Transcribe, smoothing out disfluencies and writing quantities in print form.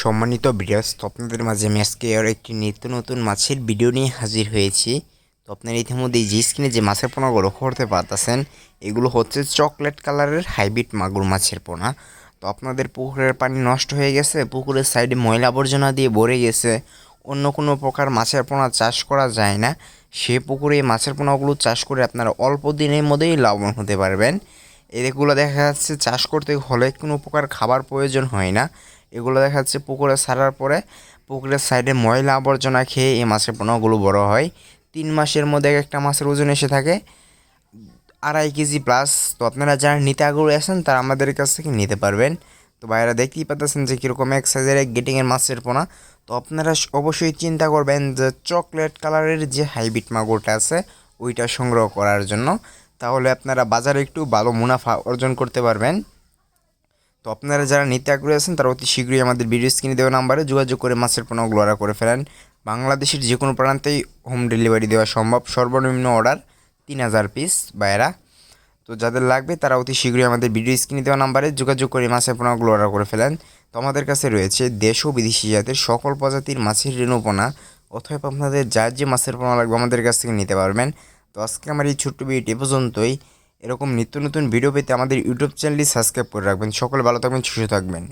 সম্মানিত ভিউয়ার্স, তো আপনাদের মাঝে আমি আজকে আর একটি নিত্য নতুন মাছের ভিডিও নিয়ে হাজির হয়েছি। তো আপনারা ইতিমধ্যে যে স্ক্রিনে যে মাছের পোনাগুলো লক্ষ্য করতে পারতেছেন, এগুলো হচ্ছে চকলেট কালারের হাইব্রিড মাগুর মাছের পোনা। তো আপনাদের পুকুরের পানি নষ্ট হয়ে গেছে, পুকুরের সাইডে ময়লা আবর্জনা দিয়ে ভরে গেছে, অন্য কোনো প্রকার মাছের পোনা চাষ করা যায় না, সে পুকুরে এই মাছের পোনাগুলো চাষ করে আপনারা অল্প দিনের মধ্যেই লাভবান হতে পারবেন। এগুলো দেখা যাচ্ছে চাষ করতে হলে কোনো প্রকার খাবার প্রয়োজন হয় না। এগুলো দেখা যাচ্ছে পুকুরে ছাড়ার পরে পুকুরের সাইডে ময়লা আবর্জনা খেয়ে এই মাছের পোনাগুলো বড় হয়। 3 মাসের মধ্যে একটা মাছের ওজন এসে থাকে 2.5 কেজি প্লাস। তো আপনারা যারা নিতে আগ্রহী আছেন তারা আমাদের কাছ থেকে নিতে পারবেন। তো ভাইরা দেখতেই পাচ্ছেন যে কীরকম এক সাইজের এক গেটিংয়ের মাছের পোনা। তো আপনারা অবশ্যই চিন্তা করবেন যে চকলেট কালারের যে হাইব্রিড মাগুরটা আছে ওইটা সংগ্রহ করার জন্য, তাহলে আপনারা বাজারে একটু ভালো মুনাফা অর্জন করতে পারবেন। তো আপনারা যারা নিতে আগ্রহী আছেন তারা অতি শীঘ্রই আমাদের ভিডিও স্ক্রিনে দেওয়া নাম্বারে যোগাযোগ করে মাছের পোনাগুলো অর্ডার করে ফেলেন। বাংলাদেশের যে কোনো প্রান্তেই হোম ডেলিভারি দেওয়া সম্ভব, সর্বনিম্ন অর্ডার 3000 পিস বাইরা। তো যাদের লাগবে তারা অতি শীঘ্রই আমাদের ভিডিও স্ক্রিনে দেওয়া নাম্বারে যোগাযোগ করে মাছের পোনাগুলো অর্ডার করে ফেলেন। তো আমাদের কাছে রয়েছে দেশ ও বিদেশি জাতের সকল প্রজাতির মাছের রেণুপোনা, অথবা আপনাদের যার যে মাছের পোনা লাগবে আমাদের কাছ থেকে নিতে পারবেন। তো আজকে আমার এই ছোট্ট ভিডিওটি এ পর্যন্তই। এরকম নিত্য নতুন ভিডিও পেতে আমাদের ইউটিউব চ্যানেলটি সাবস্ক্রাইব করে রাখবেন। সকলে ভালো থাকবেন, সুস্থ থাকবেন।